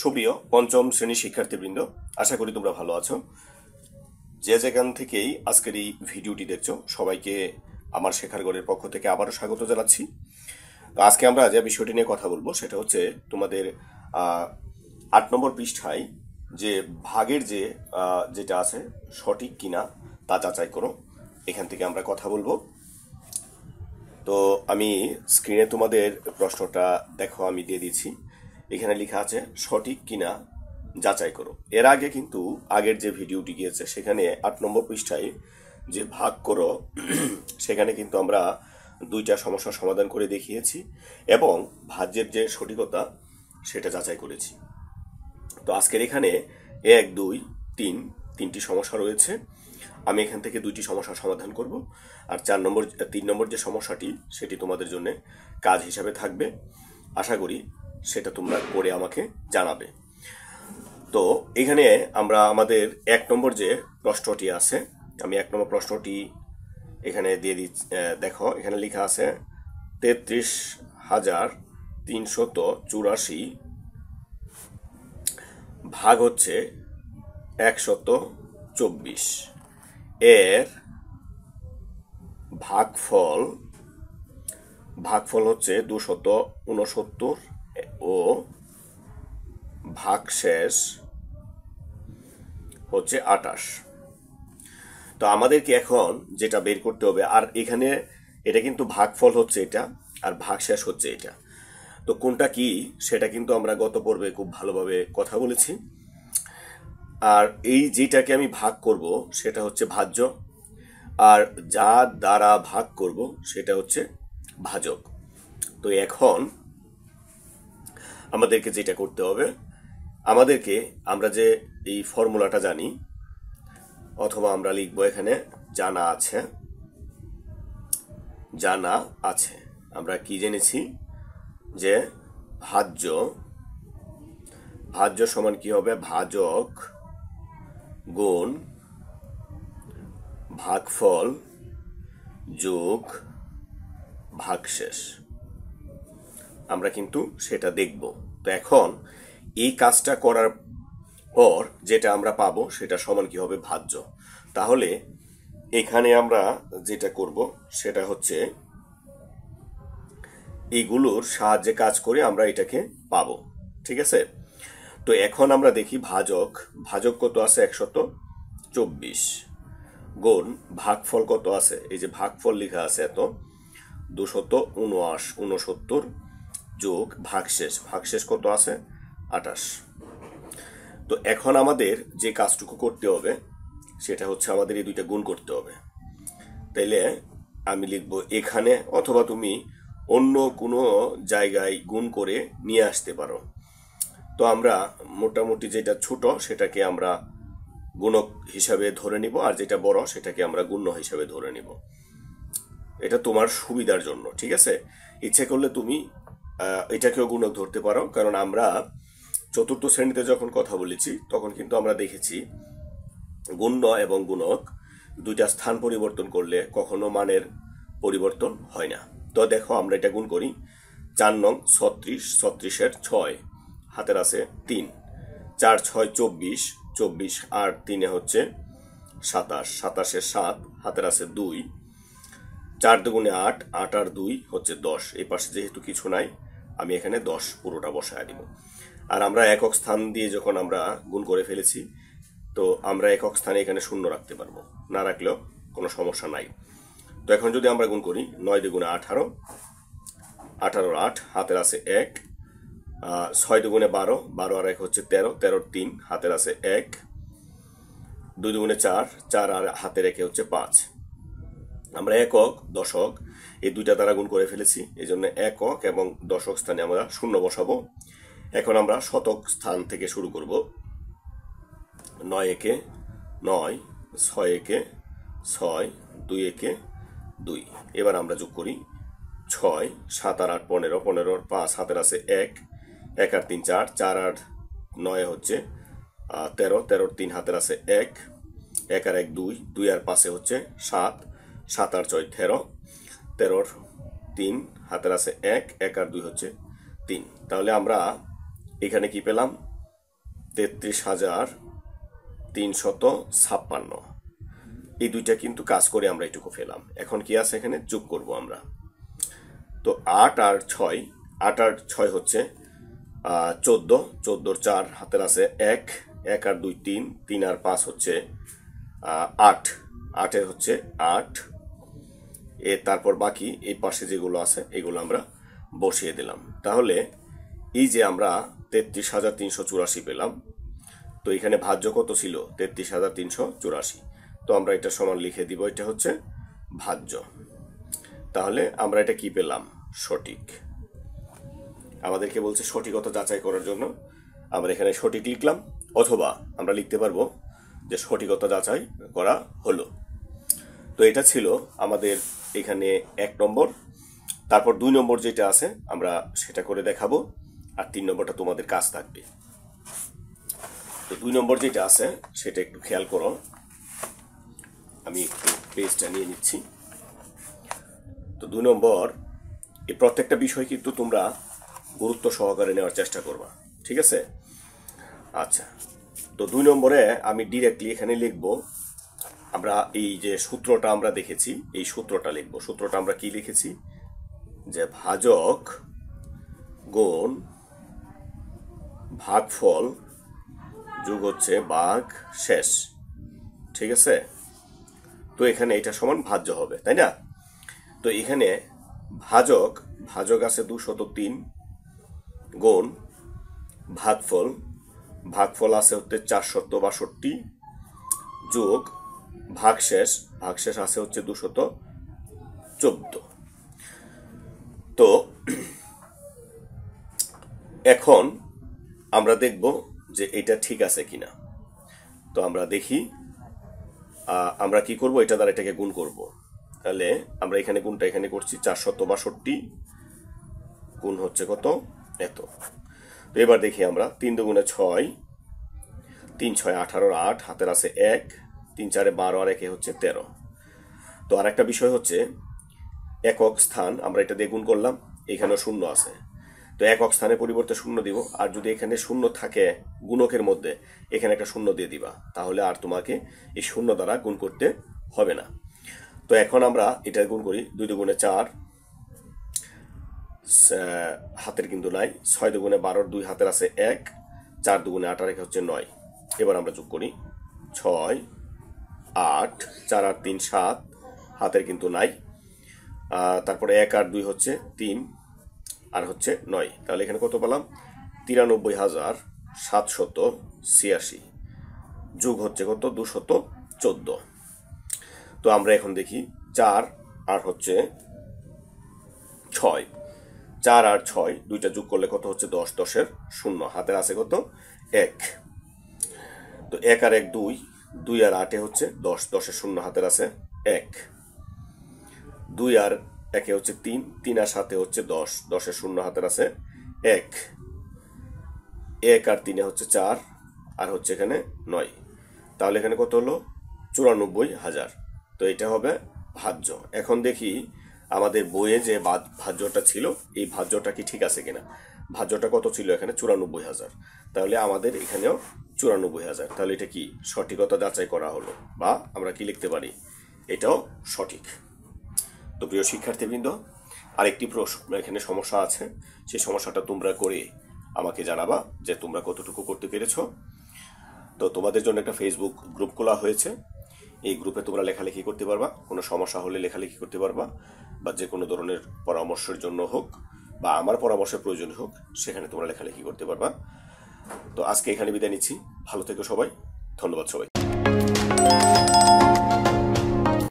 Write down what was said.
সুপ্রিয় পঞ্চম শ্রেণীর শিক্ষার্থীবৃন্দ, আশা করি তোমরা ভালো আছো। যে যেখান থেকেই আজকের এই ভিডিওটি দেখছো সবাইকে আমার শেখার গড়ের পক্ষ থেকে আবারও স্বাগত জানাচ্ছি। তো আজকে আমরা যে বিষয়টি নিয়ে কথা বলবো সেটা হচ্ছে তোমাদের 8 নম্বর পৃষ্ঠায় যে ভাগের যেটা আছে সঠিক কিনা তা যাচাই করো, এখান থেকে আমরা কথা বলবো। তো আমি স্ক্রিনে তোমাদের প্রশ্নটা দেখো, আমি দিয়ে দিচ্ছি। এখানে লেখা আছে সঠিক কিনা যাচাই করো। এর আগে কিন্তু আগের যে ভিডিওটি গিয়েছে সেখানে 8 নম্বর পৃষ্ঠায় যে ভাগ করো সেখানে কিন্তু আমরা দুইটা সমস্যার সমাধান করে দেখিয়েছি এবং ভাজ্যের যে সঠিকতা সেটা যাচাই করেছি। তো আজকের এখানে 1, 2, 3 তিনটি সমস্যা রয়েছে। আমি এখান থেকে দুইটি সমস্যার সমাধান করব, আর 3 নম্বর যে সমস্যাটি সেটি তোমাদের জন্য কাজ হিসাবে থাকবে। আশা করি সেটা তোমরা করে আমাকে জানাবে। তো এখানে আমরা আমাদের 1 নম্বর যে প্রশ্নটি আছে, আমি 1 নম্বর প্রশ্নটি এখানে দিয়ে দিচ্ছি। দেখো এখানে লেখা আছে 33,384 ভাগ হচ্ছে 124, এর ভাগফল হচ্ছে 269 ও ভাগশেষ হচ্ছে 28। তো আমাদেরকে এখন যেটা বের করতে হবে, আর এখানে এটা কিন্তু ভাগফল হচ্ছে এটা আর ভাগশেষ হচ্ছে এটা, তো কোনটা কি সেটা কিন্তু আমরা গত পর্বে খুব ভালোভাবে কথা বলেছি। আর এই যেটাকে আমি ভাগ করব সেটা হচ্ছে ভাজ্য, আর যা দ্বারা ভাগ করব সেটা হচ্ছে ভাজক। তো এখন আমাদেরকে যেটা করতে হবে, আমরা যে এই ফর্মুলাটা জানি, অথবা আমরা লিখবো এখানে জানা আছে। আমরা কি জেনেছি যে ভাজ্য সমান কি হবে, ভাজক গুণ ভাগফল যোগ ভাগশেষ। আমরা কিন্তু সেটা দেখব। তো এখন এই কাজটা করার পর যেটা আমরা পাবো সেটা সমান কি হবে, ভাজ্য। তাহলে এখানে আমরা যেটা করব সেটা হচ্ছে এইগুলোর সাহায্যে কাজ করে আমরা এটাকে পাবো, ঠিক আছে। তো এখন আমরা দেখি ভাজক কত আছে 124 গুণ ভাগফল কত আছে, এই যে ভাগফল লেখা আছে এত 269 যোগ ভাগশেষ কত আছে 28। তো এখন আমাদের যে কাজটুকু করতে হবে সেটা হচ্ছে আমাদের এই দুইটা গুণ করতে হবে। তাইলে আমি লিখবো এখানে, অথবা তুমি অন্য কোনো জায়গায় গুণ করে নিয়ে আসতে পারো। তো আমরা মোটামুটি যেটা ছোট সেটাকে আমরা গুণক হিসাবে ধরে নিব, আর যেটা বড় সেটাকে আমরা গুণ্য হিসাবে ধরে নিব। এটা তোমার সুবিধার জন্য, ঠিক আছে। ইচ্ছে করলে তুমি এটাকেও গুণক ধরতে পারো, কারণ আমরা 4র্থ শ্রেণীতে যখন কথা বলেছি তখন কিন্তু আমরা দেখেছি গুণ্য এবং গুণক দুইটা স্থান পরিবর্তন করলে কখনো মানের পরিবর্তন হয় না। তো দেখো আমরা এটা গুণ করি। 4 নং 36 6 হাতের আছে 3, 4 6 24 আর 3 হচ্ছে 27 7 হাতের আছে 2, 4 দুগুণে 8 8 আর 2 হচ্ছে 10। এই পাশে যেহেতু কিছু নাই আমি এখানে 10 পুরোটা বসায় দিব। আর আমরা একক স্থান দিয়ে যখন আমরা গুণ করে ফেলেছি, তো আমরা একক স্থানে এখানে শূন্য রাখতে পারবো, না রাখলেও কোনো সমস্যা নাই। তো এখন যদি আমরা গুণ করি 9 দুগুণে 18 18 8 হাতের আছে 1, 6 দুগুণে 12 12 আর 1 হচ্ছে 13 13 3 হাতের আছে 1, 2 দুগুণে 4 4 আর হাতের 1 হচ্ছে 5। আমরা একক দশক এই দুইটা দ্বারা গুণ করে ফেলেছি, এই জন্য একক এবং দশক স্থানে আমরা শূন্য বসাবো। এখন আমরা শতক স্থান থেকে শুরু করব। 9 একে 9, 6 একে 6, 2 একে 2। এবার আমরা যোগ করি 6 7 আর 8 15 15 আর 5 হাতের আছে 1 1 আর 3 4 4 আর 9 হচ্ছে 13 13 3 হাতের আছে 1 1 আর 1 2 2 আর 5 হচ্ছে 7 7 আর 6 13 13 3 হাতের আছে 1 1 আর 2 হচ্ছে 3। তাহলে আমরা এখানে কি পেলাম, 33,356। এই দুইটা কিন্তু কাজ করে আমরা এটুকু পেলাম। এখন কি আছে এখানে যোগ করব আমরা। তো 8 আর 6, 8 আর 6 হচ্ছে 14, 14 4 হাতের আছে 1, 1 আর 2 3, 3 আর 5 হচ্ছে 8, 8 হচ্ছে 8। তারপর বাকি এই পাশে যেগুলো আছে এগুলো আমরা বসিয়ে দিলাম। তাহলে এই যে আমরা 33,384 পেলাম, তো এখানে ভাজ্য কত ছিল 33,384, তো আমরা এটা সমান লিখে দিব, এটা হচ্ছে ভাজ্য। তাহলে আমরা এটা কি পেলাম, সঠিক। আমাদেরকে বলছে সঠিকতা যাচাই করার জন্য আমরা এখানে সঠিক লিখলাম, অথবা আমরা লিখতে পারবো যে সঠিকতা যাচাই করা হলো। তো এটা ছিল আমাদের এখানে 1 নম্বর। তারপর 2 নম্বর যেটা আছে আমরা সেটা করে দেখাবো, আর 3 নম্বরটা তোমাদের কাজ থাকবে। তো 2 নম্বর যেটা আছে সেটা একটু খেয়াল করো, আমি একটু পেজটা নিয়ে নিচ্ছি। তো 2 নম্বর, এই প্রত্যেকটা বিষয় কিন্তু তোমরা গুরুত্ব সহকারে নেওয়ার চেষ্টা করবা, ঠিক আছে? আচ্ছা, তো 2 নম্বরে আমি ডিরেক্টলি এখানে লিখব, আমরা এই যে সূত্রটা আমরা দেখেছি এই সূত্রটা লিখব। সূত্রটা আমরা কি লিখেছি, যে ভাজক গুণ ভাগফল যোগ হচ্ছে ভাগ শেষ, ঠিক আছে? তো এখানে এটা সমান ভাজ্য হবে, তাই না? তো এখানে ভাজক আছে 203 গুণ ভাগফল আছে হচ্ছে 462 যোগ ভাগশেষ আছে হচ্ছে 214। তো এখন আমরা দেখব যে এটা ঠিক আছে কিনা। তো আমরা দেখি, আমরা কি করব, এটা দ্বারা এটাকে গুণ করব। তাহলে আমরা এখানে গুণটা এখানে করছি, 462 গুণ হচ্ছে কত, এত। তো এবার দেখি আমরা 3 দুগুণে 6, 3 6 18, 8 হাতের আছে 1, 3 4 12 আর 1 হচ্ছে 13। তো আর একটা বিষয় হচ্ছে একক স্থান, আমরা এটা দিয়ে গুণ করলাম, এখানেও শূন্য আছে, তো একক স্থানের পরিবর্তে শূন্য দিব। আর যদি এখানে শূন্য থাকে গুণকের মধ্যে, এখানে একটা শূন্য দিয়ে দিবা, তাহলে আর তোমাকে এই শূন্য দ্বারা গুণ করতে হবে না। তো এখন আমরা এটা গুণ করি, 2 দুগুণে 4, হাতের কিন্তু নাই, 6 দুগুণে 12, 2 হাতের আছে 1, 4 দুগুণে 8 আর 1 হচ্ছে 9। এবার আমরা যোগ করি, 6 8, 4 আর 3 7, হাতের কিন্তু নাই, তারপরে 1 আর 2 হচ্ছে 3 আর হচ্ছে 9। তাহলে এখানে কত পেলাম, 93,786 যোগ হচ্ছে কত, 214। তো আমরা এখন দেখি 4 আর হচ্ছে 6, 4 আর 6 দুইটা যোগ করলে কত হচ্ছে 10, 10 এর 0, হাতের আছে কত 1। তো 1 আর 1 2, 2 আর 8 হচ্ছে 10, 10 এর 0 হাতের আছে 1। 2 আর 1 হচ্ছে 3, 3 আর 7 হচ্ছে 10, 10 এর 0 হাতের আছে 1। 1 আর 3 হচ্ছে 4 আর হচ্ছে এখানে 9। তাহলে এখানে কত হলো, 94,000। তো এটা হবে ভাজ্য। এখন দেখি আমাদের বইয়ে যে ভাজ্যটা ছিল এই ভাজ্যটা কি ঠিক আছে কিনা। ভাজ্যটা কত ছিল এখানে, 94,000। তাহলে আমাদের এখানেও 94,000। তাহলে এটা কি সঠিকতা যাচাই করা হলো, বা আমরা কি লিখতে পারি, এটাও সঠিক। তো প্রিয় শিক্ষার্থীবৃন্দ, আরেকটি প্রশ্ন এখানে সমস্যা আছে, সেই সমস্যাটা তোমরা করে আমাকে জানাবা যে তোমরা কতটুকু করতে পেরেছো। তো তোমাদের জন্য একটা ফেসবুক গ্রুপ খোলা হয়েছে, এই গ্রুপে তোমরা লেখালেখি করতে পারবা, কোনো সমস্যা হলে লেখালেখি করতে পারবা, বা যে কোনো ধরনের পরামর্শের জন্য হোক বা আমার পরামর্শের প্রয়োজন হোক, সেখানে তোমরা লেখালেখি করতে পারবা। তো আজকে এখানে বিদায় নিচ্ছি, ভালো থেকো সবাই, ধন্যবাদ সবাই।